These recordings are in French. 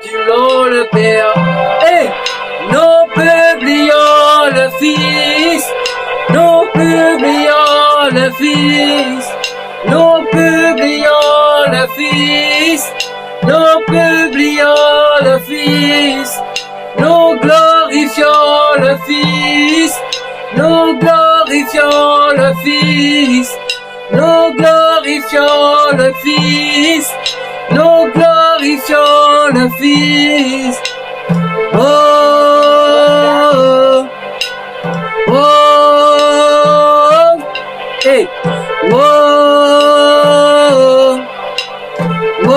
Glorifions le Père et nous publions le Fils. Nous publions le Fils. Nous publions le Fils. Nous publions le Fils. Nous glorifions le Fils. Nous glorifions le Fils. Nous glorifions le Fils. Nous glorifions le Fils. Oh, oh, hey, oh, oh,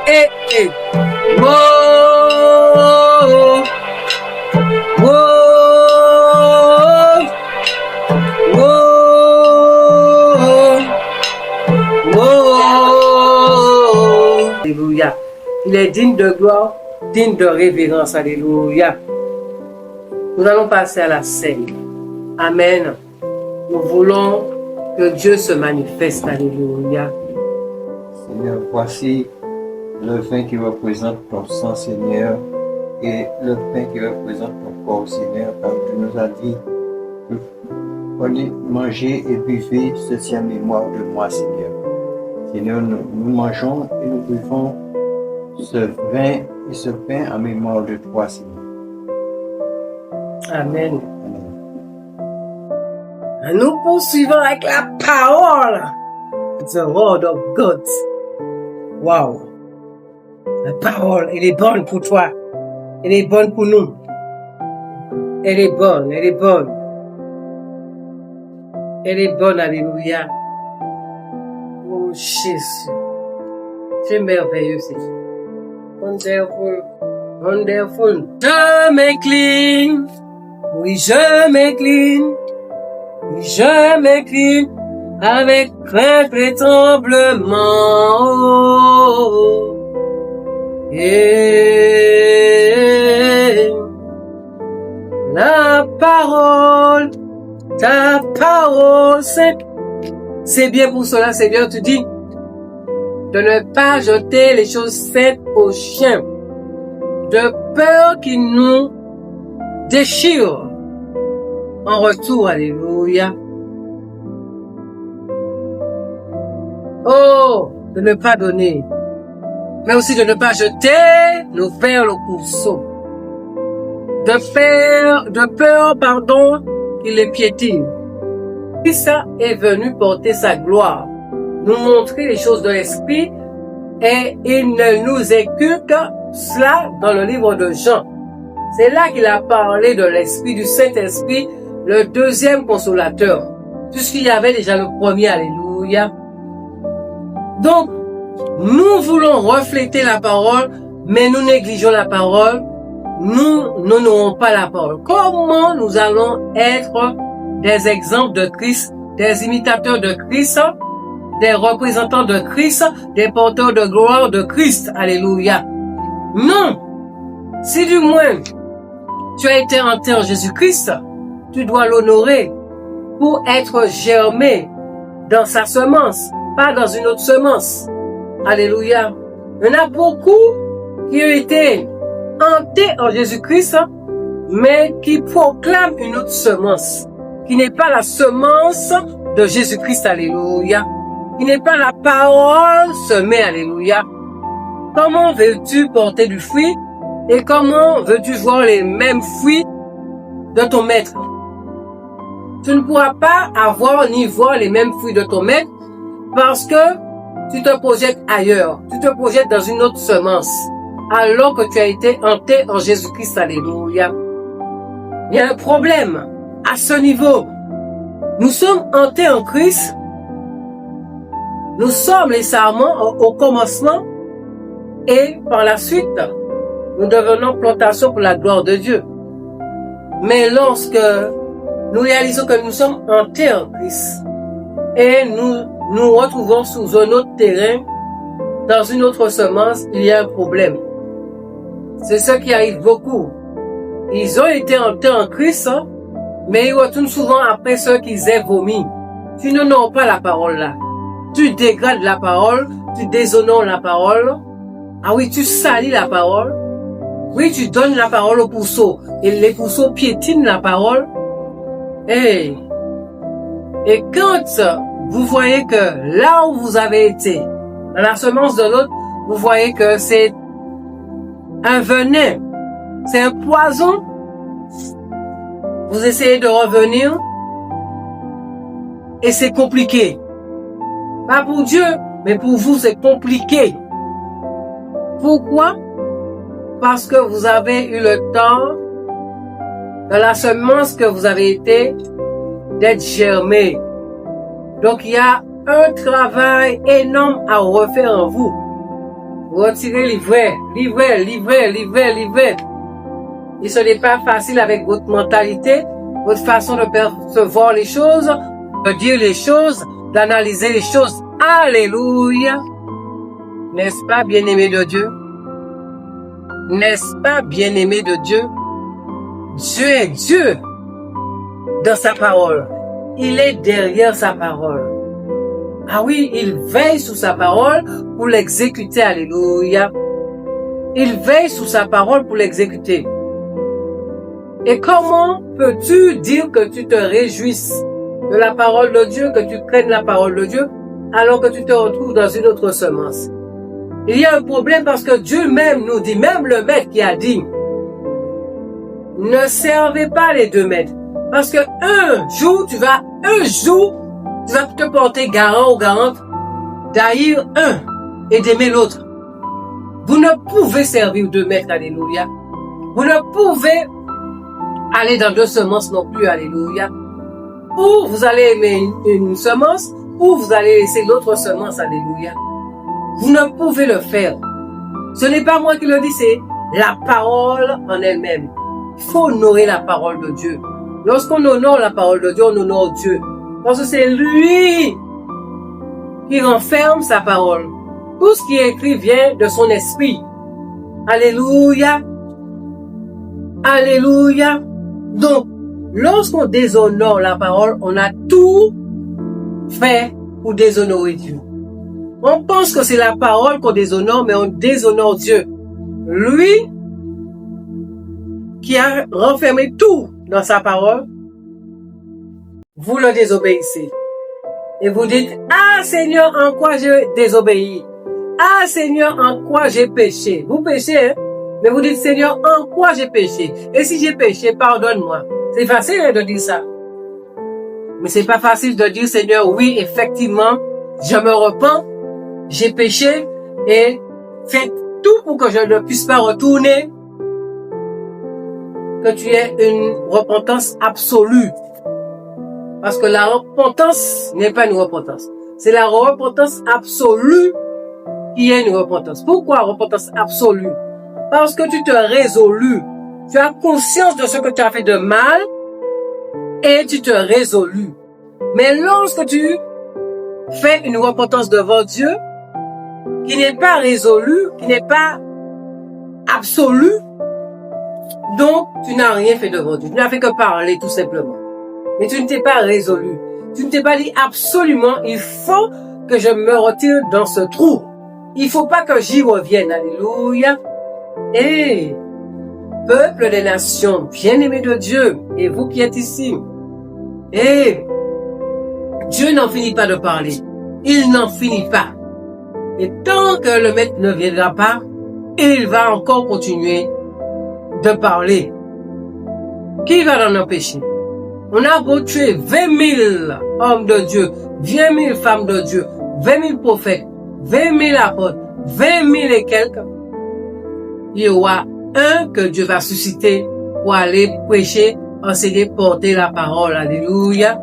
hey, hey, oh, oh, oh. Alléluia. Il est digne de gloire, digne de révérence. Alléluia. Nous allons passer à la scène. Amen. Nous voulons que Dieu se manifeste. Alléluia. Seigneur, voici le vin qui représente ton sang, Seigneur, et le pain qui représente ton corps, Seigneur, car tu nous as dit que prenez, mangez et buvez ceci en mémoire de moi, Seigneur. Seigneur, nous mangeons et nous buvons ce vin et ce pain en mémoire de toi, Seigneur. Amen. Nous poursuivons avec la parole. The word of God. Wow. La parole, elle est bonne pour toi. Elle est bonne pour nous. Elle est bonne, elle est bonne. Elle est bonne, alléluia. Oh Jésus. C'est merveilleux, c'est wonderful. Wonderful. Je m'incline. Oui, je m'incline. Oui, je m'incline. Avec crainte et tremblement. Oh, et la parole, ta parole, c'est bien pour cela, Seigneur, tu dis de ne pas jeter les choses saintes aux chiens, de peur qu'ils nous déchirent en retour. Alléluia. Oh, de ne pas donner, mais aussi de ne pas jeter nos perles au pourceau. De peur, qu'il les piétine. Christ est venu porter sa gloire, nous montrer les choses de l'esprit, et il ne nous inculque cela dans le livre de Jean. C'est là qu'il a parlé de l'esprit, du Saint-Esprit, le deuxième consolateur, puisqu'il y avait déjà le premier. Alléluia. Donc, nous voulons refléter la parole, mais nous négligeons la parole. Nous n'aurons pas la parole. Comment nous allons être des exemples de Christ, des imitateurs de Christ, des représentants de Christ, des porteurs de gloire de Christ? Alléluia. Non. Si du moins tu as été enterré en Jésus-Christ, tu dois l'honorer pour être germé dans sa semence, pas dans une autre semence. Alléluia. Il y en a beaucoup qui ont été hantés en Jésus-Christ, mais qui proclament une autre semence, qui n'est pas la semence de Jésus-Christ. Alléluia. Qui n'est pas la parole semée. Alléluia. Comment veux-tu porter du fruit et comment veux-tu voir les mêmes fruits de ton maître? Tu ne pourras pas avoir ni voir les mêmes fruits de ton maître parce que tu te projettes ailleurs. Tu te projettes dans une autre semence alors que tu as été hanté en Jésus-Christ. Alléluia. Il y a un problème à ce niveau. Nous sommes hantés en Christ. Nous sommes les sarments au commencement et par la suite, nous devenons plantation pour la gloire de Dieu. Mais lorsque nous réalisons que nous sommes hantés en Christ et nous nous retrouvons sous un autre terrain, dans une autre semence, il y a un problème. C'est ce qui arrive beaucoup. Ils ont été hantés en Christ, mais ils retournent souvent après ceux qu'ils aient vomi. Tu n'honores pas la parole là. Tu dégrades la parole, tu déshonores la parole Ah oui, tu salis la parole. Oui, tu donnes la parole aux pourceaux. Et les pourceaux piétinent la parole. Et quand vous voyez que là où vous avez été, dans la semence de l'autre, vous voyez que c'est un venin, c'est un poison, vous essayez de revenir et c'est compliqué. Pas pour Dieu, mais pour vous, c'est compliqué. Pourquoi? Parce que vous avez eu le temps, dans la semence que vous avez été, d'être germé. Donc, il y a un travail énorme à refaire en vous. Retirez l'ivraie. Et ce n'est pas facile avec votre mentalité, votre façon de percevoir les choses, de dire les choses, d'analyser les choses. Alléluia. N'est-ce pas, bien-aimé de Dieu? N'est-ce pas, bien-aimé de Dieu? Dieu est Dieu dans sa parole. Il est derrière sa parole. Ah oui, il veille sur sa parole pour l'exécuter. Alléluia. Il veille sur sa parole pour l'exécuter. Et comment peux-tu dire que tu te réjouisses de la parole de Dieu, que tu craignes la parole de Dieu, alors que tu te retrouves dans une autre semence? Il y a un problème parce que Dieu même nous dit, même le maître qui a dit, ne servez pas les deux maîtres. Parce que un jour, tu vas te porter garant ou garante d'haïr un et d'aimer l'autre. Vous ne pouvez servir deux maîtres, alléluia. Vous ne pouvez aller dans deux semences non plus, alléluia. Ou vous allez aimer une semence, ou vous allez laisser l'autre semence, alléluia. Vous ne pouvez le faire. Ce n'est pas moi qui le dis, c'est la parole en elle-même. Il faut honorer la parole de Dieu. Lorsqu'on honore la parole de Dieu, on honore Dieu. Parce que c'est lui qui renferme sa parole. Tout ce qui est écrit vient de son esprit. Alléluia. Alléluia. Donc, lorsqu'on déshonore la parole, on a tout fait pour déshonorer Dieu. On pense que c'est la parole qu'on déshonore, mais on déshonore Dieu. Lui qui a renfermé tout dans sa parole, vous le désobéissez. Et vous dites, ah Seigneur, en quoi j'ai désobéi? Ah Seigneur, en quoi j'ai péché? Vous péchez, hein? Mais vous dites, Seigneur, en quoi j'ai péché? Et si j'ai péché, pardonne-moi. C'est facile hein, de dire ça. Mais c'est pas facile de dire, Seigneur, oui, effectivement, je me repens, j'ai péché, et faites tout pour que je ne puisse pas retourner. Que tu aies une repentance absolue. Parce que la repentance n'est pas une repentance. C'est la repentance absolue qui est une repentance. Pourquoi repentance absolue? Parce que tu te résolu. Tu as conscience de ce que tu as fait de mal et tu te résolu. Mais lorsque tu fais une repentance devant Dieu qui n'est pas résolue, qui n'est pas absolue, donc tu n'as rien fait devant Dieu. Tu n'as fait que parler tout simplement. Mais tu ne t'es pas résolu. Tu ne t'es pas dit absolument, il faut que je me retire dans ce trou. Il faut pas que j'y revienne. Alléluia. Et peuple des nations, bien-aimés de Dieu, et vous qui êtes ici, et Dieu n'en finit pas de parler. Il n'en finit pas. Et tant que le maître ne viendra pas, il va encore continuer de parler. Qui va l'en empêcher? On a beau tuer 20 000 hommes de Dieu, 20 000 femmes de Dieu, 20 000 prophètes, 20 000 apôtres, 20 000 et quelques. Il y aura un que Dieu va susciter pour aller prêcher, enseigner, porter la parole. Alléluia.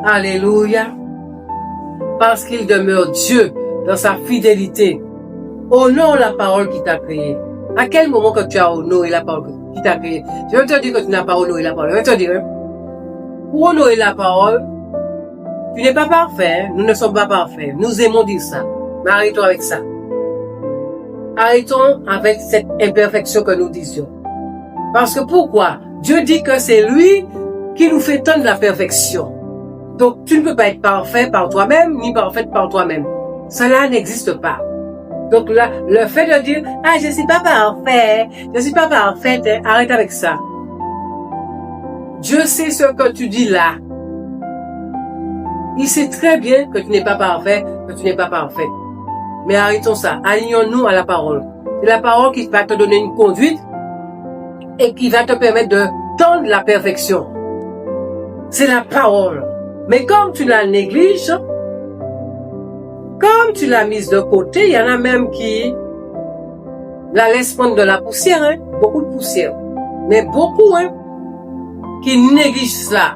Alléluia. Parce qu'il demeure Dieu dans sa fidélité. Honore la parole qui t'a créé. À quel moment que tu as honoré la parole qui t'a créé? Je vais te dire que tu n'as pas honoré la parole. Je vais te dire, pour honorer la parole, tu n'es pas parfait. Nous ne sommes pas parfaits. Nous aimons dire ça. Mais arrêtons avec ça. Arrêtons avec cette imperfection que nous disions. Parce que pourquoi? Dieu dit que c'est lui qui nous fait tendre la perfection. Donc, tu ne peux pas être parfait par toi-même, ni parfaite par toi-même. Cela n'existe pas. Donc là, le fait de dire, ah, je suis pas parfait, je suis pas parfaite, arrête avec ça. Dieu sait ce que tu dis là. Il sait très bien que tu n'es pas parfait, que tu n'es pas parfait. Mais arrêtons ça. Alignons-nous à la parole. C'est la parole qui va te donner une conduite et qui va te permettre de tendre la perfection. C'est la parole. Mais comme tu la négliges, comme tu l'as mise de côté, il y en a même qui la laissent prendre de la poussière, hein? Beaucoup de poussière. Mais beaucoup, hein, qui négligent cela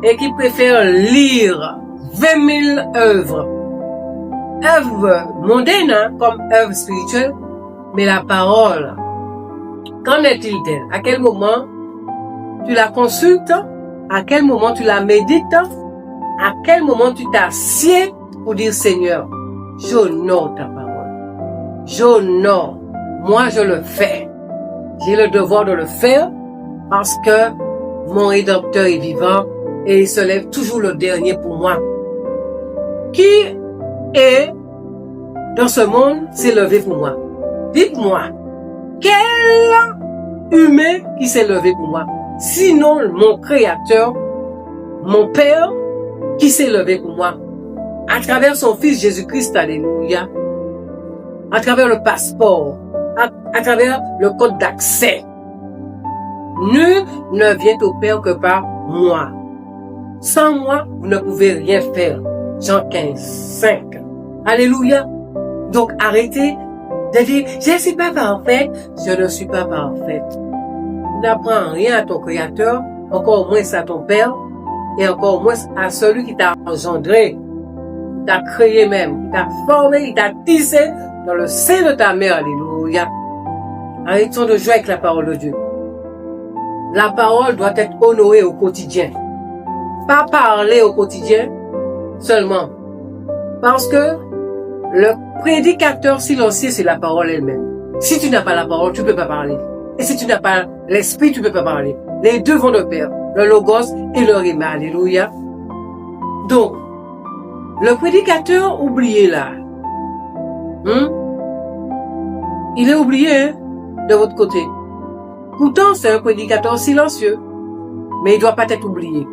et qui préfèrent lire 20 000 œuvres. Œuvres mondaines, hein, comme œuvres spirituelles, mais la parole, qu'en est-il d'elle? À quel moment tu la consultes? À quel moment tu la médites? À quel moment tu t'assieds pour dire Seigneur, j'honore ta parole. J'honore. Moi, je le fais. J'ai le devoir de le faire parce que mon Rédempteur est vivant et il se lève toujours le dernier pour moi. Qui est dans ce monde s'est levé pour moi? Dites-moi, quel humain qui s'est levé pour moi? Sinon mon Créateur, mon Père, qui s'est levé pour moi? À travers son Fils Jésus-Christ, alléluia. À travers le passeport, à travers le code d'accès. Nul ne vient au Père que par moi. Sans moi, vous ne pouvez rien faire. Jean 15, 5. Alléluia. Donc arrêtez de dire, je ne suis pas parfaite, je ne suis pas parfaite. Tu n'apprends rien à ton Créateur, encore moins à ton Père, et encore moins à celui qui t'a engendré, qui t'a créé même, qui t'a formé, qui t'a tissé dans le sein de ta mère. Alléluia. Arrêtons de jouer avec la parole de Dieu. La parole doit être honorée au quotidien. Pas parler au quotidien seulement. Parce que le prédicateur silencieux, c'est la parole elle-même. Si tu n'as pas la parole, tu ne peux pas parler. Et si tu n'as pas l'esprit, tu ne peux pas parler. Les deux vont de pair. Le logos et le rima. Alléluia. Donc, le prédicateur oublié là. Il est oublié, hein, de votre côté. Pourtant, c'est un prédicateur silencieux. Mais il ne doit pas être oublié.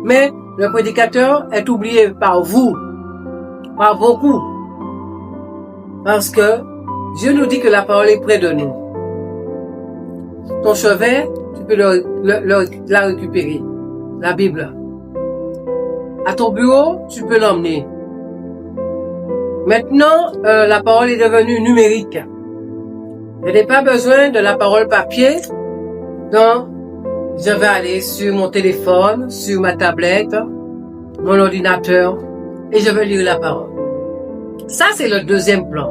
Mais le prédicateur est oublié par vous. Par beaucoup. Parce que Dieu nous dit que la parole est près de nous. Ton chevet, tu peux la récupérer. La Bible. À ton bureau, tu peux l'emmener. Maintenant, la parole est devenue numérique. Je n'ai pas besoin de la parole papier. Donc, je vais aller sur mon téléphone, sur ma tablette, mon ordinateur, et je vais lire la parole. Ça, c'est le deuxième plan.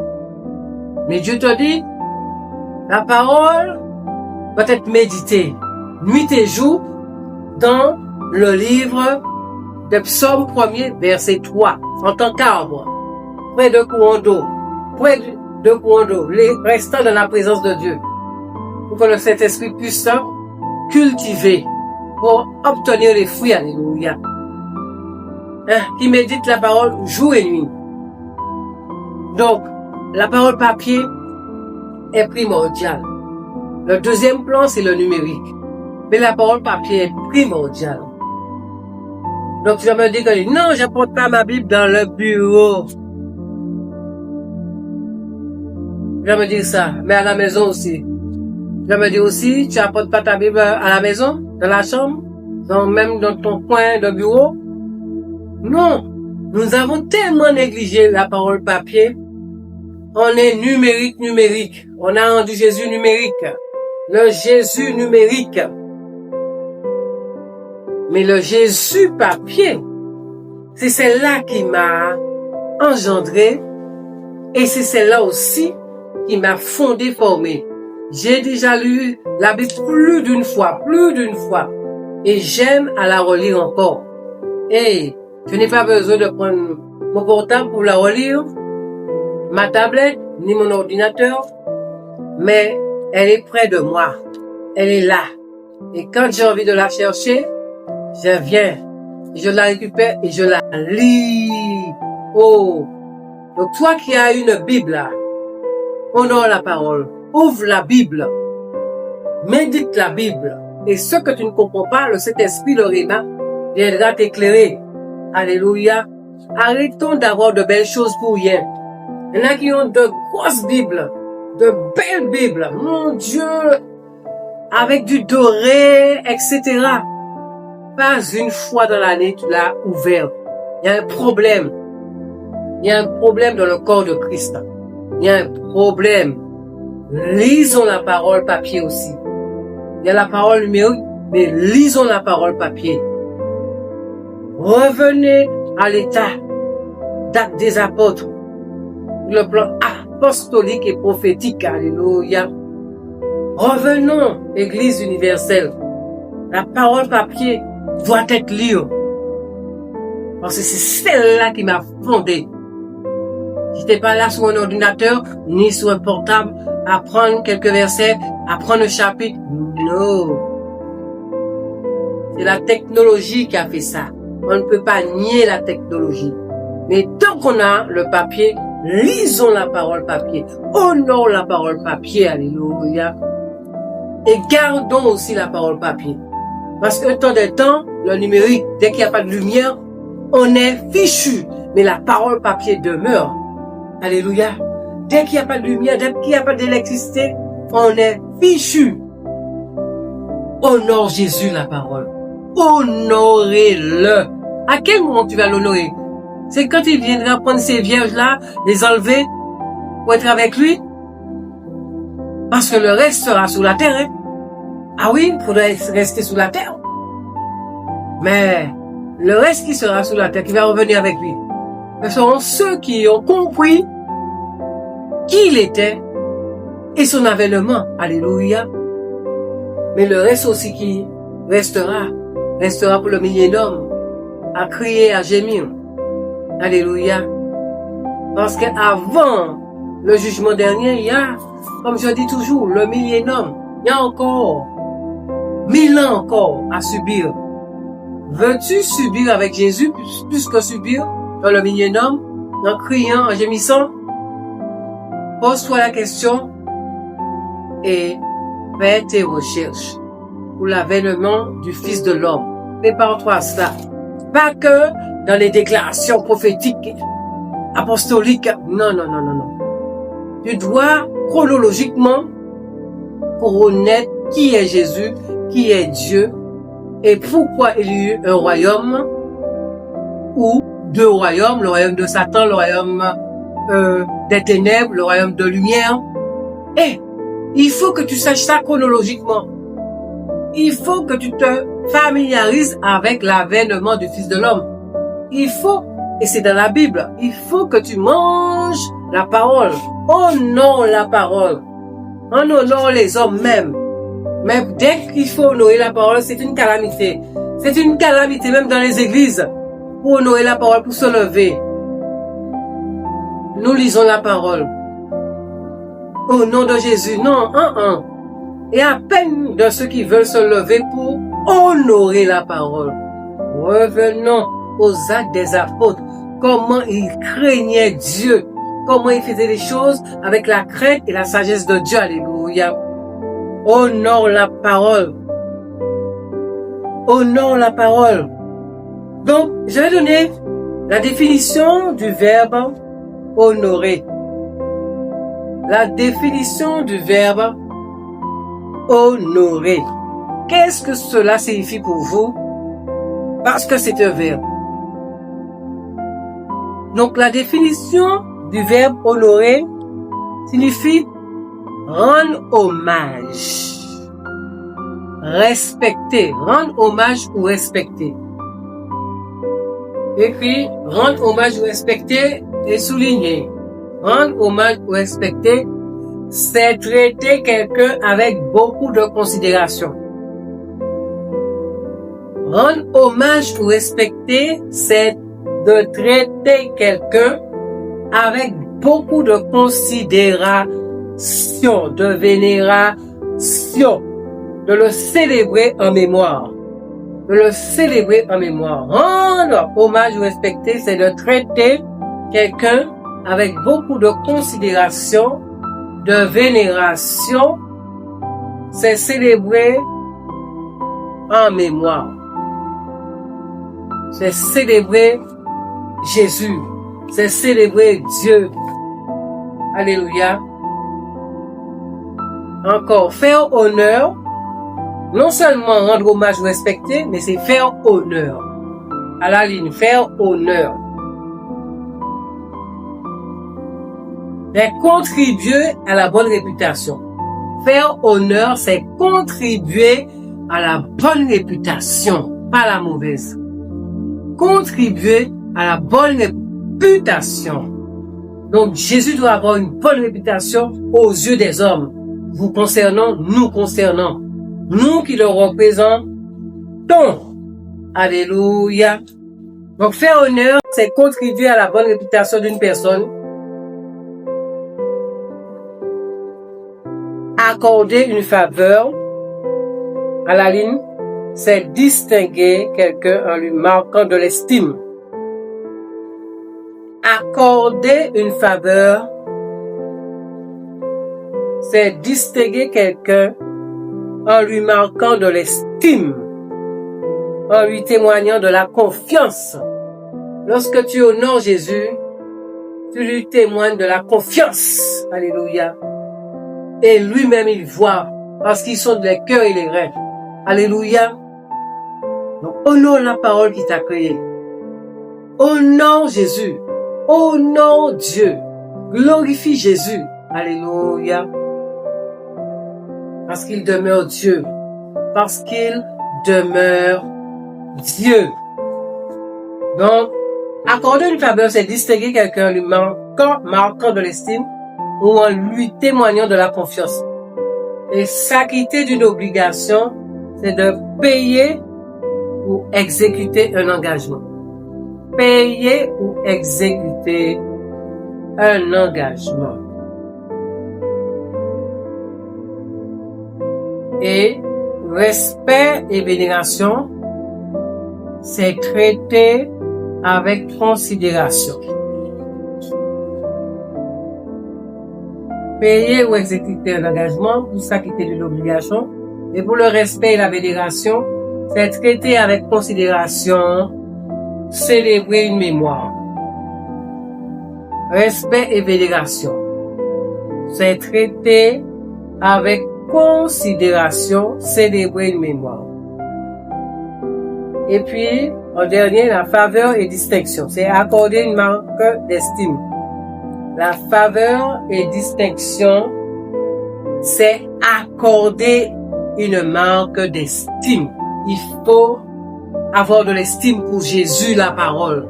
Mais Dieu te dit, la parole va être méditée nuit et jour dans le livre de Psaume 1er, verset 3, en tant qu'arbre, près de courant d'eau, les restants de la présence de Dieu, pour que le Saint-Esprit puisse cultiver, pour obtenir les fruits, alléluia. Qui médite la parole jour et nuit. Donc, la parole papier est primordiale. Le deuxième plan, c'est le numérique. Mais la parole papier est primordiale. Donc, tu vas me dire que non, je n'apporte pas ma Bible dans le bureau. Je vais me dire ça, mais à la maison aussi. Je vais me dire aussi, tu n'apportes pas ta Bible à la maison, dans la chambre, même dans ton coin de bureau. Non, nous avons tellement négligé la parole papier. On est numérique. On a rendu Jésus numérique. Le Jésus numérique. Mais le Jésus papier, c'est celle-là qui m'a engendré et c'est celle-là aussi qui m'a fondé, formé. J'ai déjà lu la Bible plus d'une fois. Et j'aime à la relire encore. Et je n'ai pas besoin de prendre mon portable pour la relire, ma tablette, ni mon ordinateur, mais elle est près de moi. Elle est là. Et quand j'ai envie de la chercher, je viens, je la récupère et je la lis. Oh! Donc toi qui as une Bible là, Honore la parole. Ouvre la Bible. Médite la Bible. Et ce que tu ne comprends pas, le Saint-Esprit, le Réma, viendra t'éclairer. Alléluia. Arrêtons d'avoir de belles choses pour rien. Il y en a qui ont de grosses Bibles, de belles Bibles. Mon Dieu, avec du doré, etc. Pas une fois dans l'année, tu l'as ouvert. Il y a un problème. Il y a un problème dans le corps de Christ. Il y a un problème. Lisons la parole papier aussi. Il y a la parole numérique, mais lisons la parole papier. Revenez à l'état d'Actes des Apôtres. Le plan apostolique et prophétique. Alléluia. Revenons, Église universelle. La parole papier doit être lue. Parce que c'est celle-là qui m'a fondé. Je n'étais pas là sur un ordinateur, ni sur un portable, à prendre quelques versets, à prendre un chapitre. Non. C'est la technologie qui a fait ça. On ne peut pas nier la technologie. Mais tant qu'on a le papier, lisons la parole papier. Honorons la parole papier. Alléluia. Et gardons aussi la parole papier. Parce que temps de temps, le numérique, dès qu'il n'y a pas de lumière, on est fichu. Mais la parole papier demeure. Alléluia. Dès qu'il n'y a pas de lumière, dès qu'il n'y a pas d'électricité, on est fichu. Honore Jésus la parole. Honorez-le. À quel moment tu vas l'honorer? C'est quand il viendra prendre ces vierges-là, les enlever pour être avec lui? Parce que le reste sera sous la terre. Hein? Ah oui, il faudrait rester sous la terre. Mais le reste qui sera sous la terre, qui va revenir avec lui, ce seront ceux qui ont compris qui il était et son avènement. Alléluia. Mais le reste aussi qui restera pour le millénium, à crier, à gémir. Alléluia. Parce qu'avant le jugement dernier, il y a, comme je dis toujours, le millénium. Il y a encore 1000 ans encore à subir. Veux-tu subir avec Jésus plus que subir dans le millénium, en criant, en gémissant? Pose-toi la question et fais tes recherches pour l'avènement du Fils de l'homme. Prépare-toi à cela. Pas que dans les déclarations prophétiques, apostoliques. Non. Tu dois chronologiquement connaître qui est Jésus, qui est Dieu et pourquoi il y a eu un royaume ou deux royaumes, le royaume de Satan, le royaume des ténèbres, le royaume de lumière. Et il faut que tu saches ça chronologiquement. Il faut que tu te familiarises avec l'avènement du Fils de l'homme. Il faut, et c'est dans la Bible, il faut que tu manges la parole. Honore la parole. On honore les hommes même. Mais dès qu'il faut honorer la parole, c'est une calamité. C'est une calamité même dans les églises. Pour honorer la parole, pour se lever. Nous lisons la parole. Au nom de Jésus, non, Et à peine de ceux qui veulent se lever pour honorer la parole. Revenons aux actes des apôtres. Comment ils craignaient Dieu. Comment ils faisaient les choses avec la crainte et la sagesse de Dieu. Alléluia. Honore la parole. Honore la parole. Donc, je vais donner la définition du verbe honorer. La définition du verbe honorer. Qu'est-ce que cela signifie pour vous? Parce que c'est un verbe. Donc, la définition du verbe honorer signifie rendre hommage, respecter, rendre hommage ou respecter. Et puis, rendre hommage ou respecter est souligné. Rendre hommage ou respecter, c'est traiter quelqu'un avec beaucoup de considération. Rendre hommage ou respecter, c'est de traiter quelqu'un avec beaucoup de considération, de vénération, de le célébrer en mémoire. De le célébrer en mémoire. Rendre hommage ou respecter, c'est de traiter quelqu'un avec beaucoup de considération de vénération, c'est célébrer en mémoire. C'est célébrer Jésus. C'est célébrer Dieu. Alléluia. Encore, faire honneur, non seulement rendre hommage ou respecter, mais c'est faire honneur. À la ligne, faire honneur. C'est contribuer à la bonne réputation. Faire honneur, c'est contribuer à la bonne réputation, pas la mauvaise. Contribuer à la bonne réputation. Donc, Jésus doit avoir une bonne réputation aux yeux des hommes. Vous concernant, nous concernant. Nous qui le représentons. Alléluia. Donc, faire honneur, c'est contribuer à la bonne réputation d'une personne. Accorder une faveur à la ligne, c'est distinguer quelqu'un en lui marquant de l'estime. Accorder une faveur, c'est distinguer quelqu'un en lui marquant de l'estime, en lui témoignant de la confiance. Lorsque tu honores Jésus, tu lui témoignes de la confiance. Alléluia. Et lui-même, il voit, parce qu'ils sont les cœurs et les reins. Alléluia. Donc, honore la parole qui t'a créé. Honore Jésus. Honore Dieu. Glorifie Jésus. Alléluia. Parce qu'il demeure Dieu. Parce qu'il demeure Dieu. Donc, accorder une faveur, c'est distinguer quelqu'un lui marquant de l'estime ou en lui témoignant de la confiance. Et s'acquitter d'une obligation, c'est de payer ou exécuter un engagement. Payer ou exécuter un engagement. Et respect et vénération, c'est traiter avec considération. Payer ou exécuter un engagement pour s'acquitter d'une obligation. Et pour le respect et la vénération, c'est traiter avec considération, célébrer une mémoire. Respect et vénération, c'est traiter avec considération, célébrer une mémoire. Et puis, en dernier, la faveur et distinction, c'est accorder une marque d'estime. La faveur et distinction, c'est accorder une marque d'estime. Il faut avoir de l'estime pour Jésus, la parole.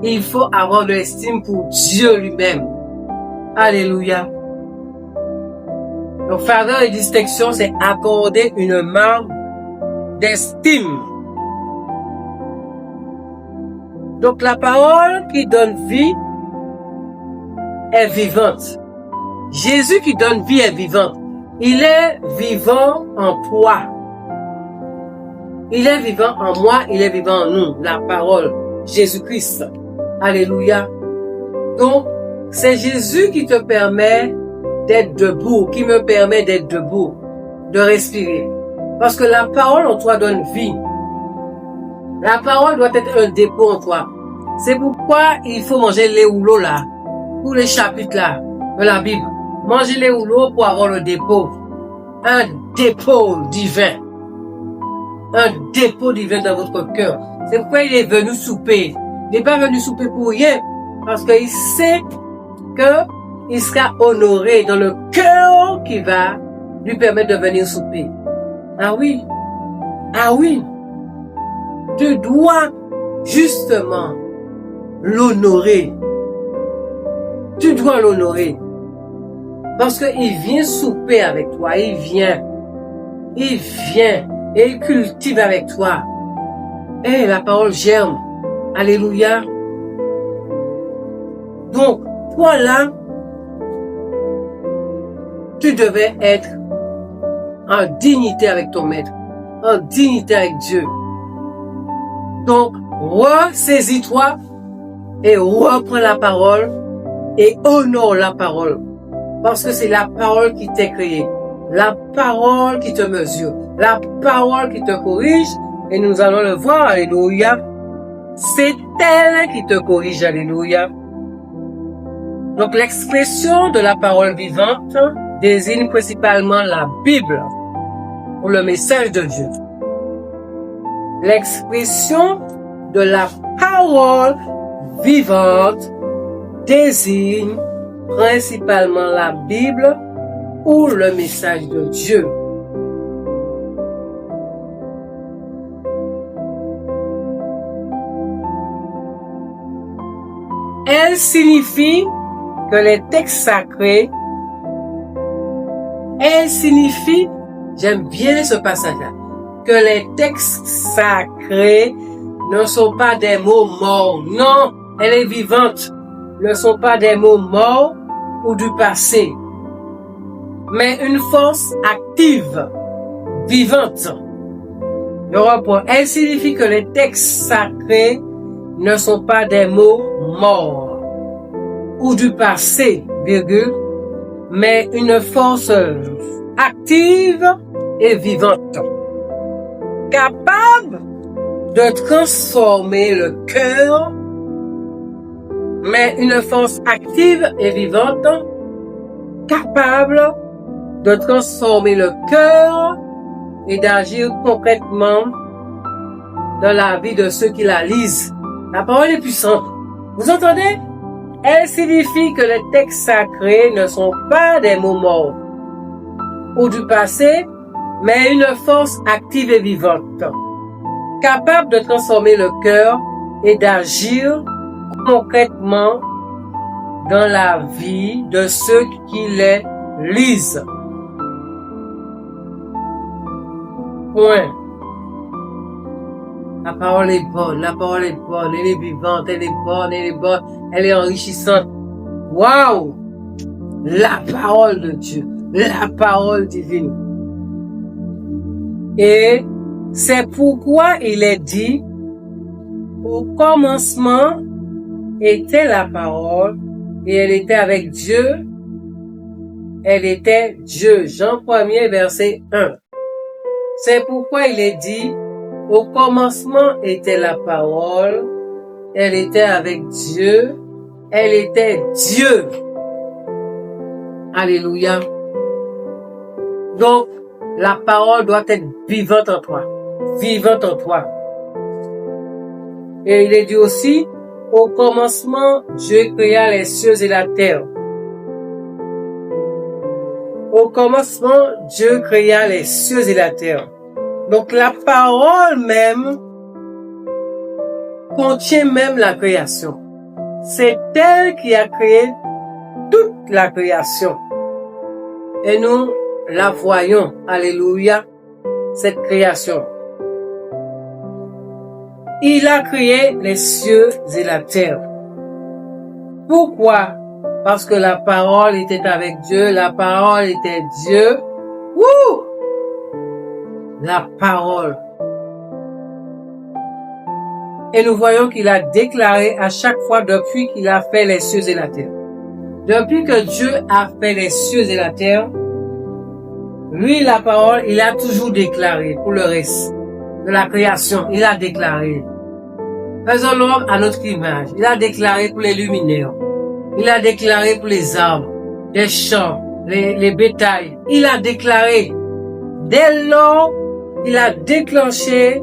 Il faut avoir de l'estime pour Dieu lui-même. Alléluia. Donc, faveur et distinction, c'est accorder une marque d'estime. Donc, la parole qui donne vie est vivante. Jésus qui donne vie est vivant. Il est vivant en toi. Il est vivant en moi, il est vivant en nous. La parole, Jésus-Christ. Alléluia. Donc, c'est Jésus qui te permet d'être debout, qui me permet d'être debout, de respirer. Parce que la parole en toi donne vie. La parole doit être un dépôt en toi. C'est pourquoi il faut manger lait ou l'eau là. Pour les chapitres là de la Bible. Mangez lait ou l'eau pour avoir le dépôt. Un dépôt divin. Un dépôt divin dans votre cœur. C'est pourquoi il est venu souper. Il n'est pas venu souper pour rien. Parce qu'il sait qu'il sera honoré dans le cœur qui va lui permettre de venir souper. Ah oui. Ah oui. Tu dois justement l'honorer. Tu dois l'honorer. Parce qu'il vient souper avec toi. Il vient et il cultive avec toi. Et la parole germe. Alléluia. Donc, toi là, tu devais être en dignité avec ton maître. En dignité avec Dieu. Donc, ressaisis-toi et reprends la parole et honore la parole. Parce que c'est la parole qui t'a créé, la parole qui te mesure, la parole qui te corrige, et nous allons le voir, alléluia. C'est elle qui te corrige, alléluia. Donc l'expression de la parole vivante désigne principalement la Bible ou le message de Dieu. L'expression de la parole vivante désigne principalement la Bible ou le message de Dieu. Elle signifie que les textes sacrés, j'aime bien ce passage-là, que les textes sacrés ne sont pas des mots morts. Non, elle est vivante. Ne sont pas des mots morts ou du passé, mais une force active, vivante. Le rapport, elle signifie que les textes sacrés ne sont pas des mots morts ou du passé, virgule, mais une force active et vivante, capable de transformer le cœur, mais une force active et vivante, capable de transformer le cœur et d'agir concrètement dans la vie de ceux qui la lisent. La parole est puissante. Vous entendez? Elle signifie que les textes sacrés ne sont pas des mots morts ou du passé, mais une force active et vivante, capable de transformer le cœur et d'agir concrètement dans la vie de ceux qui les lisent. Point. La parole est bonne, elle est vivante, elle est bonne, elle est enrichissante. Waouh! La parole de Dieu, la parole divine. Et c'est pourquoi il est dit, au commencement était la parole, et elle était avec Dieu, elle était Dieu. Jean 1er, verset 1. C'est pourquoi il est dit, au commencement était la parole, elle était avec Dieu, elle était Dieu. Alléluia. Donc, la parole doit être vivante en toi. Vivante en toi. Et il est dit aussi, au commencement, Dieu créa les cieux et la terre. Au commencement, Dieu créa les cieux et la terre. Donc la parole même contient même la création. C'est elle qui a créé toute la création. Et nous la voyons, alléluia, cette création. Il a créé les cieux et la terre. Pourquoi? Parce que la parole était avec Dieu, la parole était Dieu. Wouh! La parole. Et nous voyons qu'il a déclaré à chaque fois depuis qu'il a fait les cieux et la terre. Depuis que Dieu a fait les cieux et la terre, lui, la parole, il a toujours déclaré pour le reste de la création. Il a déclaré. Faisons l'homme à notre image. Il a déclaré pour les luminaires. Il a déclaré pour les arbres, les champs, les bétails. Il a déclaré. Dès lors, il a déclenché.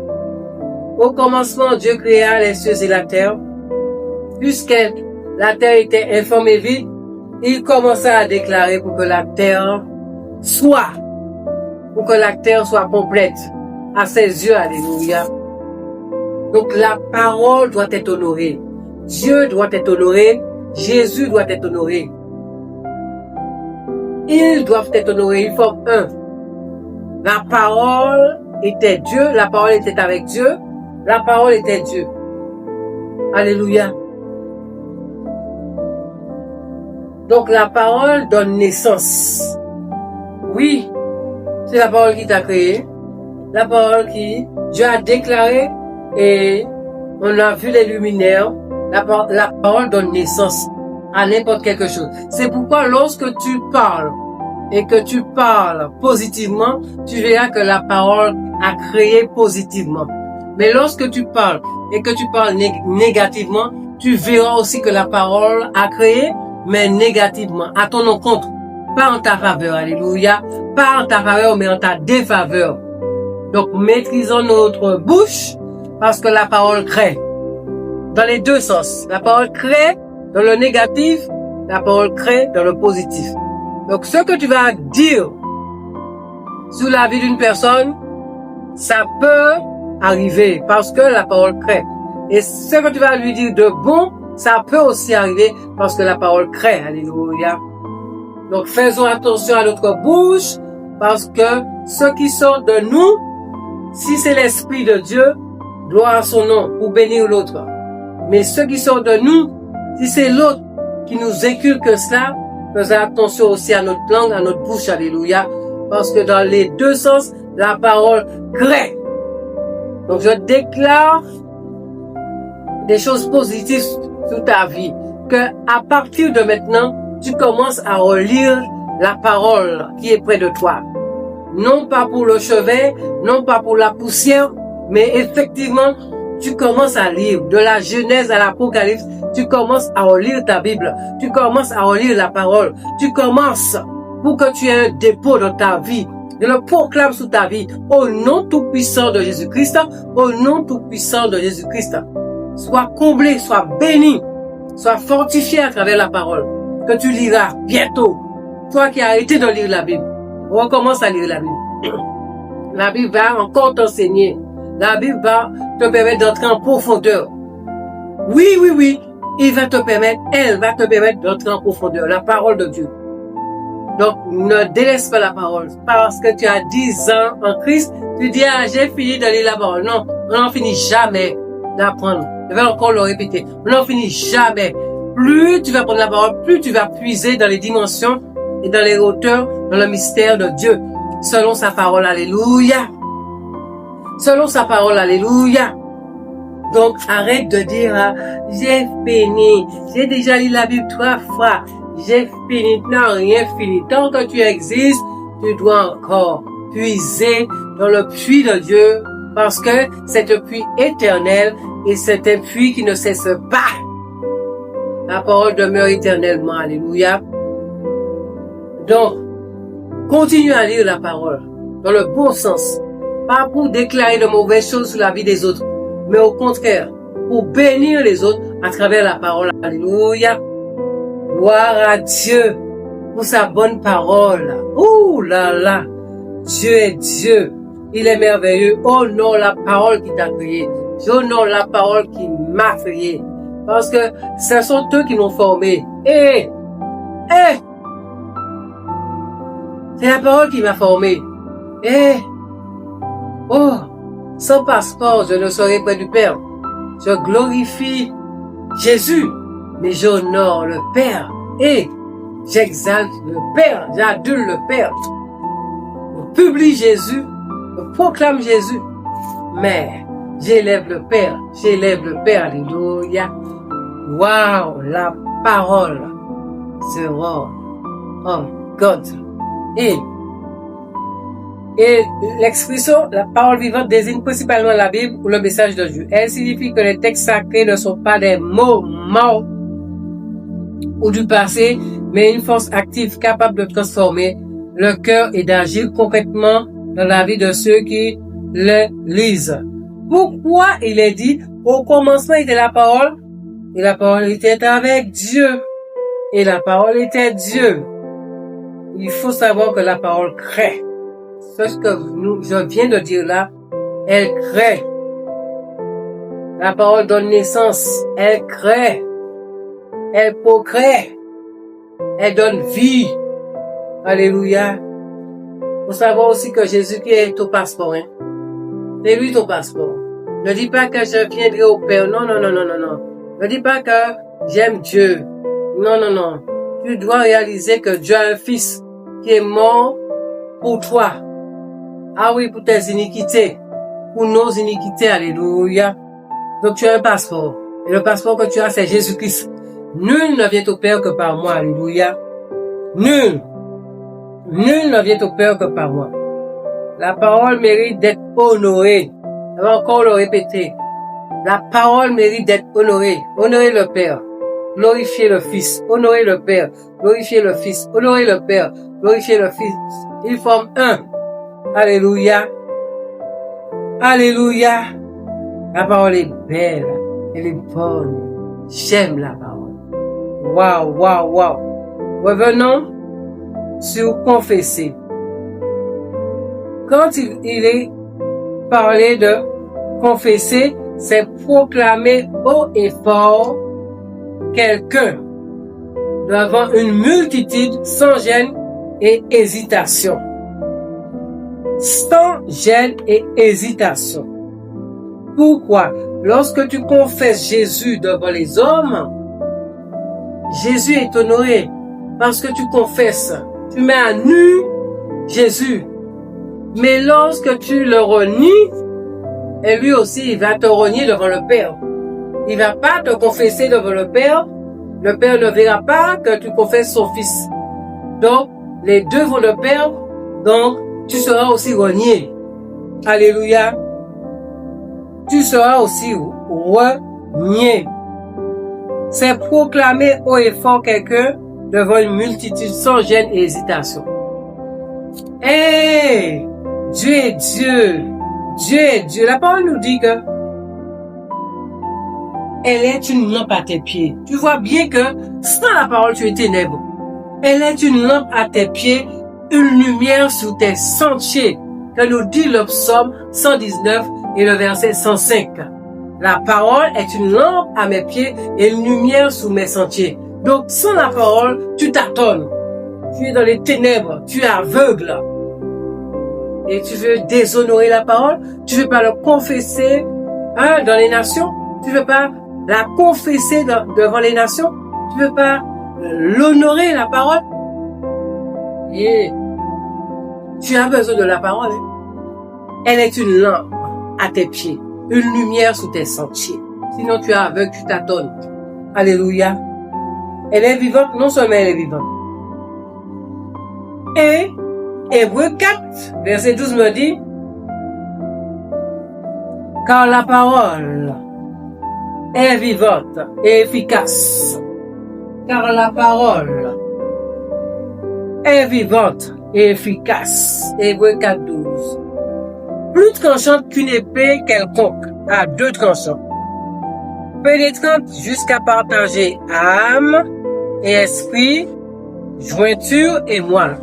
Au commencement, Dieu créa les cieux et la terre. Puisque la terre était informe et vide, il commença à déclarer pour que la terre soit complète à ses yeux, alléluia. Donc la parole doit être honorée. Dieu doit être honoré. Jésus doit être honoré. Ils doivent être honorés. Ils forment un. La parole était Dieu. La parole était avec Dieu. La parole était Dieu. Alléluia. Donc la parole donne naissance. Oui, c'est la parole qui t'a créé. La parole qui Dieu a déclaré et on a vu les luminaires. La parole donne naissance. à n'importe quelque chose. C'est pourquoi lorsque tu parles et que tu parles positivement, tu verras que la parole a créé positivement. Mais lorsque tu parles et que tu parles négativement, tu verras aussi que la parole a créé, mais négativement, à ton encontre, pas en ta faveur, alléluia, pas en ta faveur, mais en ta défaveur. Donc, maîtrisons notre bouche parce que la parole crée. Dans les deux sens. La parole crée dans le négatif, la parole crée dans le positif. Donc, ce que tu vas dire sur la vie d'une personne, ça peut arriver parce que la parole crée. Et ce que tu vas lui dire de bon, ça peut aussi arriver parce que la parole crée. Alléluia. Donc, faisons attention à notre bouche parce que ce qui sort de nous, si c'est l'Esprit de Dieu, gloire à son nom pour bénir l'autre. Mais ce qui sort de nous, si c'est l'autre qui nous inculque cela, faisons attention aussi à notre langue, à notre bouche. Alléluia. Parce que dans les deux sens, la parole crée. Donc, je déclare des choses positives sur ta vie. Que à partir de maintenant, tu commences à relire la parole qui est près de toi. Non pas pour le chevet, non pas pour la poussière, mais effectivement, tu commences à lire. De la Genèse à l'Apocalypse, tu commences à relire ta Bible. Tu commences à relire la parole. Tu commences pour que tu aies un dépôt dans ta vie. Je le proclame sous ta vie. Au nom tout-puissant de Jésus-Christ, au nom tout-puissant de Jésus-Christ. Sois comblé, sois béni, sois fortifié à travers la parole que tu liras bientôt. Toi qui as arrêté de lire la Bible, recommence à lire la Bible. La Bible va encore t'enseigner. La Bible va te permettre d'entrer en profondeur. Oui, elle va te permettre d'entrer en profondeur. La parole de Dieu. Donc, ne délaisse pas la parole. Parce que tu as 10 ans en Christ, tu dis, j'ai fini de lire la parole. Non, on n'en finit jamais d'apprendre. Je vais encore le répéter. On n'en finit jamais. Plus tu vas prendre la parole, plus tu vas puiser dans les dimensions et dans les hauteurs, dans le mystère de Dieu. Selon sa parole, alléluia. Selon sa parole, alléluia. Donc, arrête de dire, j'ai fini. J'ai déjà lu la Bible 3 fois. J'ai fini. Non, rien fini. Tant que tu existes, tu dois encore puiser dans le puits de Dieu parce que c'est un puits éternel et c'est un puits qui ne cesse pas. La parole demeure éternellement. Alléluia. Donc, continue à lire la parole dans le bon sens. Pas pour déclarer de mauvaises choses sur la vie des autres, mais au contraire, pour bénir les autres à travers la parole. Alléluia. Gloire à Dieu pour sa bonne parole. Ouh là là. Dieu est Dieu. Il est merveilleux. Honore la parole qui t'a créé. J'honore la parole qui m'a créé. Parce que ce sont eux qui m'ont formé. C'est la parole qui m'a formé. Sans passeport, je ne serai près du Père. Je glorifie Jésus, mais j'honore le Père. J'exalte le Père, j'adule le Père. Je publie Jésus, je proclame Jésus, mais j'élève le Père, alléluia. Waouh, la parole sera, oh God. Et l'expression, la parole vivante désigne principalement la Bible ou le message de Dieu. Elle signifie que les textes sacrés ne sont pas des mots morts ou du passé, mais une force active capable de transformer le cœur et d'agir concrètement dans la vie de ceux qui les lisent. Pourquoi il est dit, au commencement était la parole, et la parole était avec Dieu, et la parole était Dieu. Il faut savoir que la parole crée. Ce que je viens de dire là, elle crée. La parole donne naissance, elle crée. Elle procrée. Elle donne vie. Alléluia. Faut savoir aussi que Jésus qui est ton passeport, hein. C'est lui ton passeport. Ne dis pas que je viendrai au Père. Non. Ne dis pas que j'aime Dieu. Non. Tu dois réaliser que Dieu a un fils qui est mort pour toi. Ah oui, pour tes iniquités. Pour nos iniquités. Alléluia. Donc tu as un passeport. Et le passeport que tu as, c'est Jésus-Christ. Nul ne vient au Père que par moi. Alléluia. Nul. Nul ne vient au Père que par moi. La parole mérite d'être honorée. Je vais encore le répéter. La parole mérite d'être honorée. Honorez le Père. Glorifiez le Fils. Honorez le Père. Glorifiez le Fils. Honorez le Père. Glorifiez le Fils. Ils forment un. Alléluia. Alléluia. La parole est belle. Elle est bonne. J'aime la parole. Waouh, waouh, waouh. Revenons sur confesser. Quand il est parlé de confesser, c'est proclamer haut et fort quelqu'un devant une multitude sans gêne et hésitation. Sans gêne et hésitation. Pourquoi? Lorsque tu confesses Jésus devant les hommes, Jésus est honoré parce que tu confesses. Tu mets à nu Jésus. Mais lorsque tu le renies, et lui aussi, il va te renier devant le Père. Il va pas te confesser devant le Père. Le Père ne verra pas que tu confesses son Fils. Donc, les deux vont de pair. Donc, tu seras aussi renié. Alléluia. Tu seras aussi renié. C'est proclamer haut et fort quelqu'un devant une multitude sans gêne et hésitation. Hey! Dieu est Dieu. Dieu est Dieu. La parole nous dit que elle est une lampe à tes pieds. Tu vois bien que sans la parole, tu es ténèbres. Elle est une lampe à tes pieds, une lumière sur tes sentiers, que nous dit le psaume 119 et le verset 105. La parole est une lampe à mes pieds et une lumière sur mes sentiers. Donc, sans la parole, tu tâtonnes. Tu es dans les ténèbres, tu es aveugle. Et tu veux déshonorer la parole, tu veux pas le confesser dans les nations, tu veux pas la confesser devant les nations, tu veux pas l'honorer la parole. Et tu as besoin de la parole. Elle est une lampe à tes pieds, une lumière sous tes sentiers. Sinon tu es aveugle, tu tâtonnes. Alléluia. Elle est vivante, non seulement elle est vivante. Et Hébreux 4, verset 12 me dit, car la parole est vivante et efficace. Car la parole est vivante et efficace. Hébreux 4, 12. Plus tranchante qu'une épée quelconque, à deux tranchants, pénétrante jusqu'à partager âme et esprit, jointure et moelle.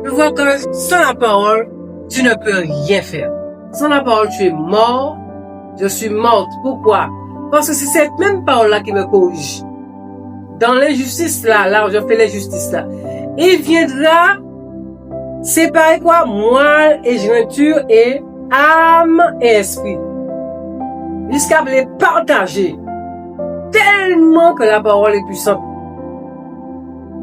Je vois que sans la parole, tu ne peux rien faire. Sans la parole, tu es mort. Je suis morte. Pourquoi? Parce que c'est cette même parole-là qui me corrige. Dans l'injustice là, je fais l'injustice là. Il viendra séparer quoi? Moelle et jointure et âme et esprit. Jusqu'à les partager. Tellement que la parole est puissante.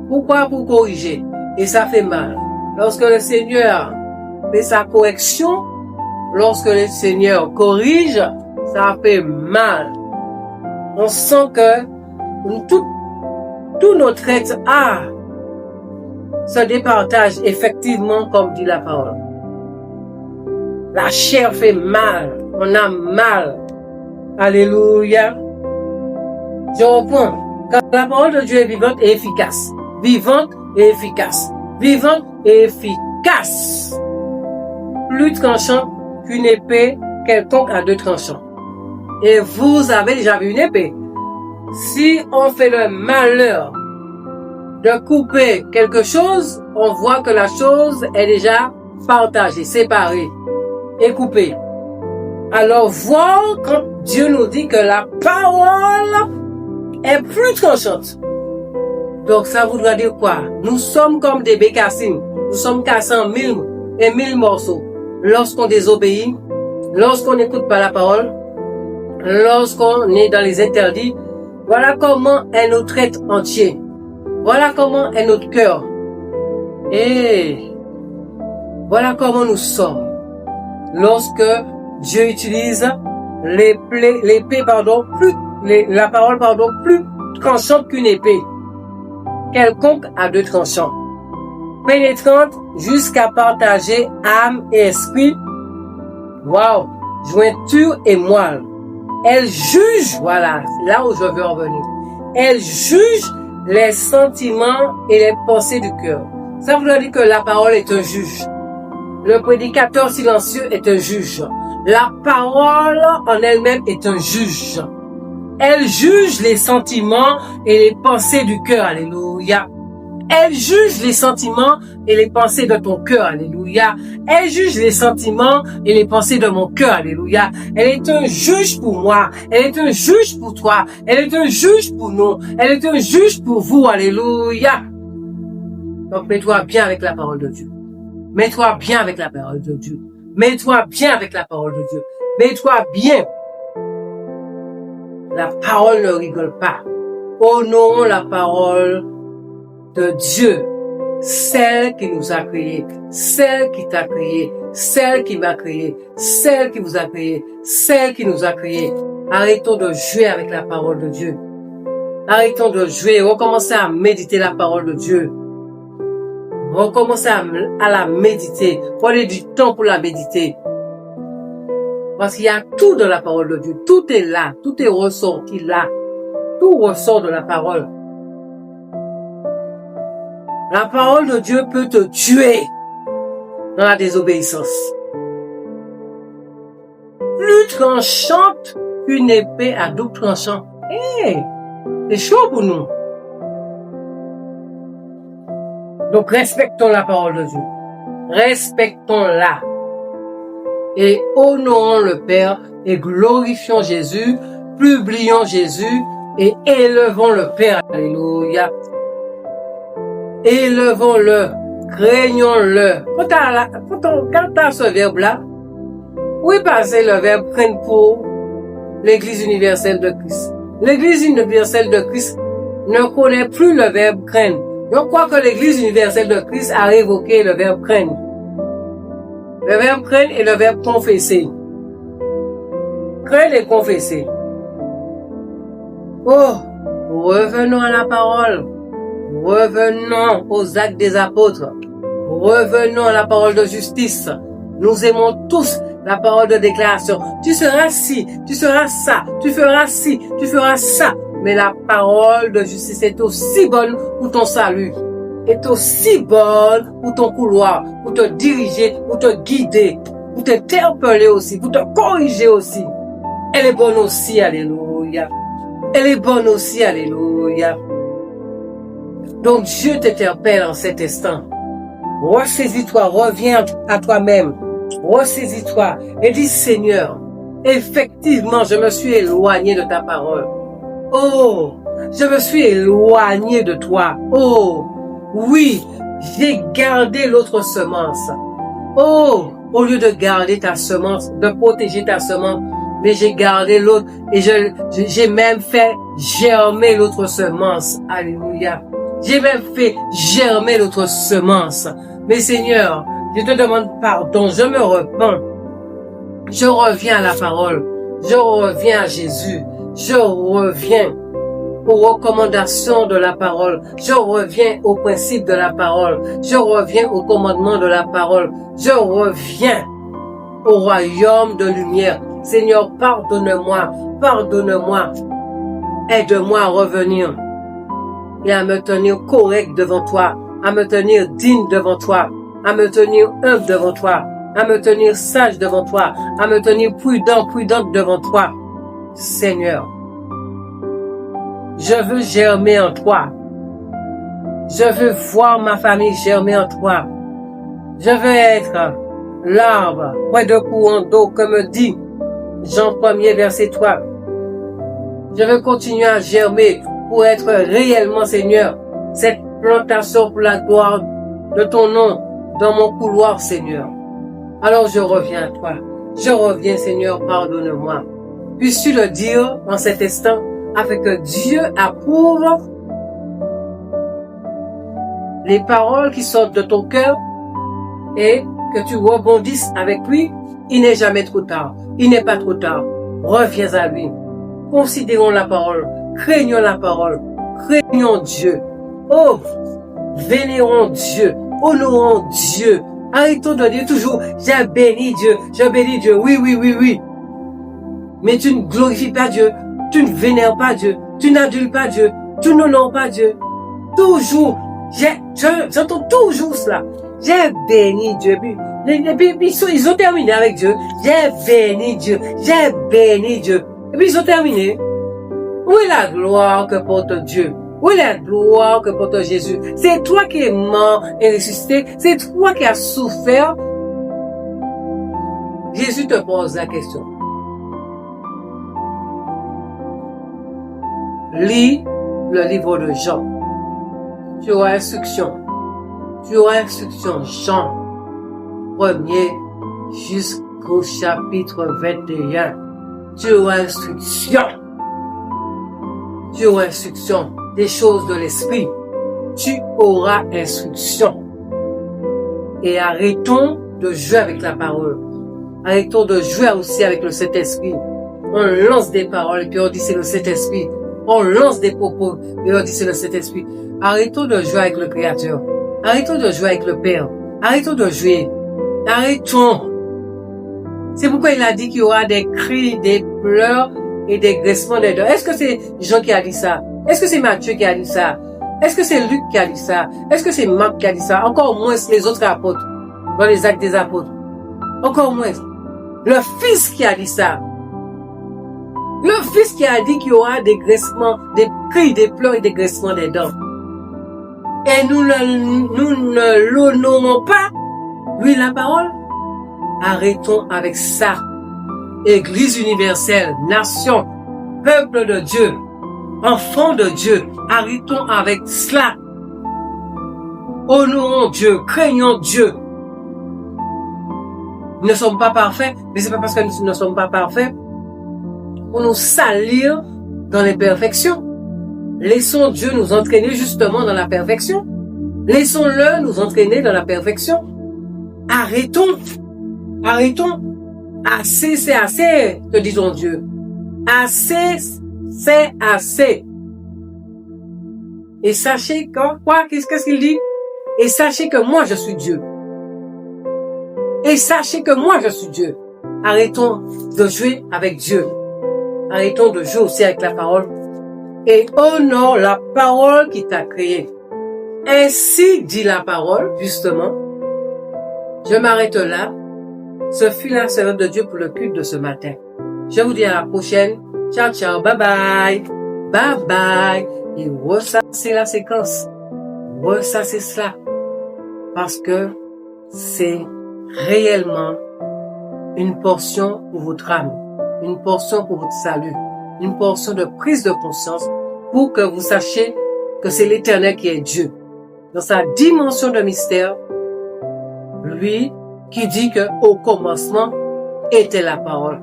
Pourquoi? Pour corriger. Et ça fait mal. Lorsque le Seigneur fait sa correction, lorsque le Seigneur corrige, ça fait mal. On sent que tout notre être se départage effectivement comme dit la parole. La chair fait mal, on a mal. Alléluia. Je reprends. Car la parole de Dieu est vivante et efficace. Vivante et efficace. Vivante et efficace. Plus tranchant qu'une épée quelconque à deux tranchants. Et vous avez déjà vu une épée. Si on fait le malheur de couper quelque chose, on voit que la chose est déjà partagée, séparée et coupée. Alors voir quand Dieu nous dit que la parole est plus tranchante. Donc ça voudra dire quoi? Nous sommes comme des bécassines. Nous sommes cassés en 1000 morceaux. Lorsqu'on désobéit, lorsqu'on n'écoute pas la parole, lorsqu'on est dans les interdits, voilà comment est notre être entier. Voilà comment est notre cœur. Et voilà comment nous sommes. Lorsque Dieu utilise la parole, plus tranchante qu'une épée, quelconque à deux tranchants, pénétrante jusqu'à partager âme et esprit, wow, jointure et moelle. Elle juge, voilà, là où je veux en venir. Elle juge les sentiments et les pensées du cœur. Ça veut dire que la parole est un juge. Le prédicateur silencieux est un juge. La parole en elle-même est un juge. Elle juge les sentiments et les pensées du cœur. Alléluia. Elle juge les sentiments et les pensées de ton cœur. Alléluia. Elle juge les sentiments et les pensées de mon cœur. Alléluia. Elle est un juge pour moi. Elle est un juge pour toi. Elle est un juge pour nous. Elle est un juge pour vous. Alléluia. Donc, mets-toi bien avec la parole de Dieu. Mets-toi bien avec la parole de Dieu. Mets-toi bien avec la parole de Dieu. Mets-toi bien. La parole ne rigole pas. Honorons la parole de Dieu, celle qui nous a créés, celle qui t'a créé, celle qui m'a créé, celle qui vous a créé, celle qui nous a créés. Arrêtons de jouer avec la parole de Dieu. Arrêtons de jouer, recommencez à méditer la parole de Dieu. Recommencez à la méditer. Prenez du temps pour la méditer. Parce qu'il y a tout dans la parole de Dieu. Tout est là. Tout est ressorti là. Tout ressort de la parole. La parole de Dieu peut te tuer dans la désobéissance. Plus tranchante qu'une épée à double tranchant. C'est chaud pour nous. Donc, respectons la parole de Dieu. Respectons-la. Et honorons le Père et glorifions Jésus, publions Jésus et élevons le Père. Alléluia. Élevons-le, craignons-le. Quand t'as ce verbe-là, où est passé le verbe craindre pour l'Église universelle de Christ? L'Église universelle de Christ ne connaît plus le verbe craindre. Je crois que l'Église universelle de Christ a révoqué le verbe craindre. Le verbe craindre et le verbe confesser. Craindre et confesser. Oh, revenons à la parole. Revenons aux actes des apôtres. Revenons à la parole de justice. Nous aimons tous la parole de déclaration. Tu seras ci, tu seras ça, tu feras ci, tu feras ça. Mais la parole de justice est aussi bonne pour ton salut. Est aussi bonne pour ton couloir, pour te diriger, pour te guider, pour t'interpeller aussi, pour te corriger aussi. Elle est bonne aussi, alléluia. Elle est bonne aussi, alléluia. Donc Dieu t'interpelle en cet instant. Ressaisis-toi, reviens à toi-même. Ressaisis-toi et dis Seigneur, effectivement, je me suis éloigné de ta parole. Oh, je me suis éloigné de toi. Oh, oui, j'ai gardé l'autre semence. Oh, au lieu de garder ta semence, de protéger ta semence, mais j'ai gardé l'autre et j'ai même fait germer l'autre semence. Alléluia. J'ai même fait germer l'autre semence. Mais Seigneur, je te demande pardon, je me repens. Je reviens à la parole. Je reviens à Jésus. Je reviens aux recommandations de la parole. Je reviens aux principes de la parole. Je reviens aux commandements de la parole. Je reviens au royaume de lumière. Seigneur, pardonne-moi, pardonne-moi. Aide-moi à revenir et à me tenir correct devant toi, à me tenir digne devant toi, à me tenir humble devant toi, à me tenir sage devant toi, à me tenir prudente devant toi. Seigneur, je veux germer en toi. Je veux voir ma famille germer en toi. Je veux être l'arbre près de courant d'eau, comme dit Jean 1er, verset 3. Je veux continuer à germer pour être réellement, Seigneur, cette plantation pour la gloire de ton nom dans mon couloir, Seigneur. Alors je reviens à toi. Je reviens, Seigneur, pardonne-moi. Puisses-tu le dire en cet instant afin que Dieu approuve les paroles qui sortent de ton cœur et que tu rebondisses avec lui. Il n'est jamais trop tard. Il n'est pas trop tard. Reviens à lui. Considérons la parole. craignons la parole, craignons Dieu. Oh, vénérons Dieu, honorons Dieu. Arrêtons de dire toujours, j'ai béni Dieu, oui, oui, oui, oui. Mais tu ne glorifies pas Dieu, tu ne vénères pas Dieu, tu n'adules pas Dieu, tu n'honores pas Dieu. Toujours, j'entends toujours cela. J'ai béni Dieu. Ils ont terminé avec Dieu. J'ai béni Dieu. J'ai béni Dieu. Et puis ils ont terminé. Où est la gloire que porte Dieu? Où est la gloire que porte Jésus? C'est toi qui es mort et ressuscité. C'est toi qui as souffert. Jésus te pose la question. Lis le livre de Jean. Tu auras instruction. Tu auras instruction, Jean 1er jusqu'au chapitre 21. Tu auras instruction. Tu auras instruction des choses de l'esprit. Tu auras instruction. Et arrêtons de jouer avec la parole. Arrêtons de jouer aussi avec le Saint-Esprit. On lance des paroles et puis on dit c'est le Saint-Esprit. On lance des propos et on dit c'est le Saint-Esprit. Arrêtons de jouer avec le Créateur. Arrêtons de jouer avec le Père. Arrêtons de jouer. Arrêtons. C'est pourquoi il a dit qu'il y aura des cris, des pleurs et des graissements des dents. Est-ce que c'est Jean qui a dit ça? Est-ce que c'est Matthieu qui a dit ça? Est-ce que c'est Luc qui a dit ça? Est-ce que c'est Marc qui a dit ça? Encore moins les autres apôtres, dans les actes des apôtres. Encore moins. Le Fils qui a dit ça. Le Fils qui a dit qu'il y aura des graissements, des cris, des pleurs et des graissements des dents. Et nous ne l'honorons pas, lui, la parole. Arrêtons avec ça. Église universelle, nation, peuple de Dieu, enfants de Dieu, arrêtons avec cela. Honorons Dieu, craignons Dieu. Nous ne sommes pas parfaits, mais c'est pas parce que nous ne sommes pas parfaits pour nous salir dans l'imperfection. Laissons Dieu nous entraîner justement dans la perfection. Laissons-le nous entraîner dans la perfection. Arrêtons. Arrêtons. Assez, c'est assez, te disons Dieu. Assez, c'est assez. Et sachez que, quoi, qu'est-ce qu'il dit? Et sachez que moi je suis Dieu. Et sachez que moi je suis Dieu. Arrêtons de jouer avec Dieu. Arrêtons de jouer aussi avec la parole. Et honore la parole qui t'a créé. Ainsi dit la parole, justement. Je m'arrête là. Ce fut la servante de Dieu pour le culte de ce matin. Je vous dis à la prochaine. Ciao, ciao, bye bye. Bye bye. Et ressassez la séquence. Ressassez cela. Parce que c'est réellement une portion pour votre âme. Une portion pour votre salut. Une portion de prise de conscience pour que vous sachiez que c'est l'Éternel qui est Dieu. Dans sa dimension de mystère, lui qui dit que au commencement était la parole.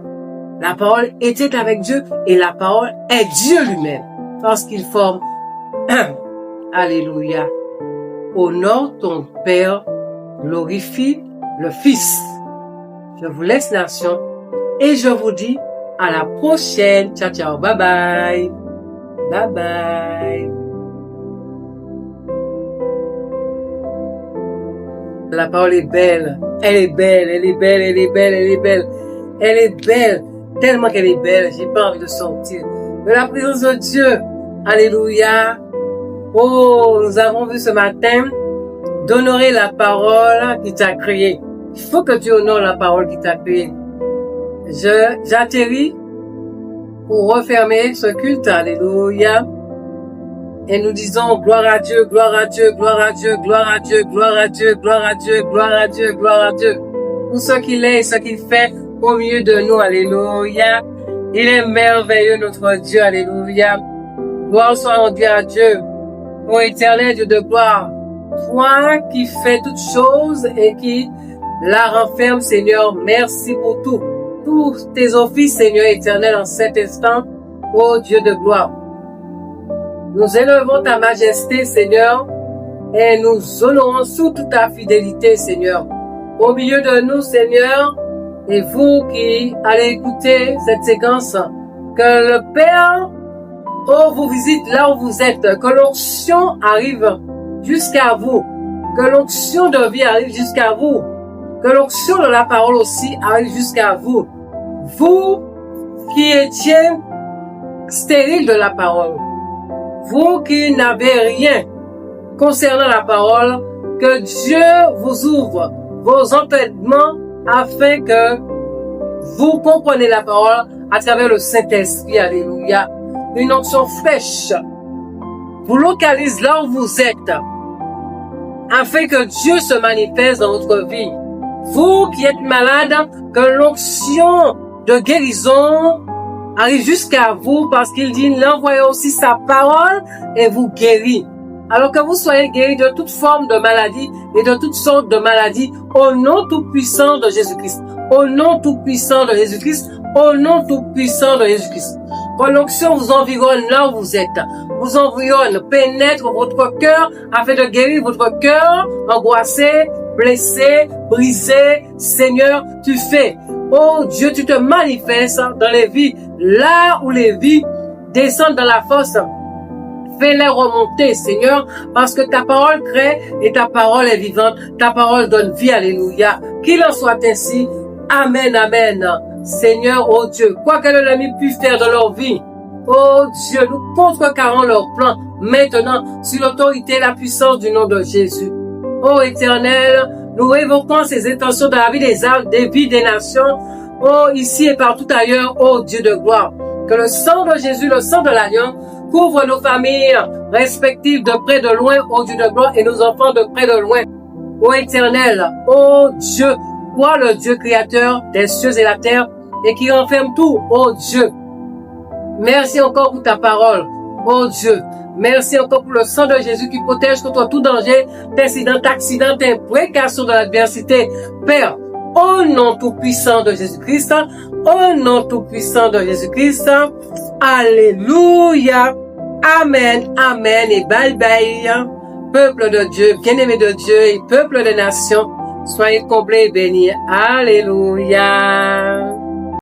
La parole était avec Dieu et la parole est Dieu lui-même. Parce qu'il forme un. Alléluia. Honore ton Père, glorifie le Fils. Je vous laisse nation et je vous dis à la prochaine. Ciao, ciao. Bye bye. Bye bye. La parole est belle. Elle est belle, elle est belle, elle est belle, elle est belle. Elle est belle. Tellement qu'elle est belle. J'ai pas envie de sortir de la présence de Dieu. Alléluia. Oh, nous avons vu ce matin d'honorer la parole qui t'a créé. Il faut que tu honores la parole qui t'a créé. J'atterris pour refermer ce culte. Alléluia. Et nous disons gloire à Dieu, gloire à Dieu, gloire à Dieu, gloire à Dieu, gloire à Dieu, gloire à Dieu, gloire à Dieu, gloire à Dieu. Pour ce qu'il est et ce qu'il fait au milieu de nous. Alléluia. Il est merveilleux notre Dieu. Alléluia. Gloire soit rendue à Dieu. Ô éternel Dieu de gloire. Toi qui fais toutes choses et qui la renferme, Seigneur. Merci pour tout. Tous tes offices, Seigneur éternel, en cet instant. Ô Dieu de gloire. Nous élevons ta majesté, Seigneur, et nous honorons sous toute ta fidélité, Seigneur. Au milieu de nous, Seigneur, et vous qui allez écouter cette séquence, que le Père Oh, vous visite là où vous êtes. Que l'onction arrive jusqu'à vous. Que l'onction de vie arrive jusqu'à vous. Que l'onction de la parole aussi arrive jusqu'à vous. Vous qui étiez stériles de la parole. Vous qui n'avez rien concernant la parole, que Dieu vous ouvre vos entendements afin que vous compreniez la parole à travers le Saint-Esprit. Alléluia. Une onction fraîche vous localise là où vous êtes afin que Dieu se manifeste dans votre vie. Vous qui êtes malade, que l'onction de guérison arrive jusqu'à vous parce qu'il dit « L'envoyez aussi sa parole et vous guérit ». Alors que vous soyez guéris de toute forme de maladie et de toutes sortes de maladies au nom tout-puissant de Jésus-Christ. Au nom tout-puissant de Jésus-Christ. Au nom tout-puissant de Jésus-Christ. Que l'onction vous environne là où vous êtes. Vous environne, pénètre votre cœur afin de guérir votre cœur angoissé, blessé, brisé. Seigneur, tu fais. Oh Dieu, tu te manifestes dans les vies. Là où les vies descendent dans la fosse, fais-les remonter, Seigneur, parce que ta parole crée et ta parole est vivante. Ta parole donne vie, alléluia. Qu'il en soit ainsi. Amen, amen. Seigneur, oh Dieu, quoi que l'ennemi puisse faire dans leur vie, oh Dieu, nous contrecarrons leur plan maintenant sur l'autorité et la puissance du nom de Jésus. Oh Éternel, nous évoquons ces intentions dans la vie des âmes, des vies des nations, oh ici et partout ailleurs, oh Dieu de gloire. Que le sang de Jésus, le sang de l'agneau, couvre nos familles respectives de près de loin, oh Dieu de gloire, et nos enfants de près de loin. Oh Éternel, oh Dieu, toi le Dieu créateur des cieux et la terre, et qui renferme tout, oh Dieu. Merci encore pour ta parole, oh Dieu. Merci encore pour le sang de Jésus qui protège contre tout danger, d'incident, d'accident, d'imprécation de l'adversité. Père, au nom tout-puissant de Jésus-Christ, au nom tout-puissant de Jésus-Christ, alléluia, amen, amen et bye bye. Peuple de Dieu, bien-aimé de Dieu et peuple des nations, soyez comblés et bénis. Alléluia.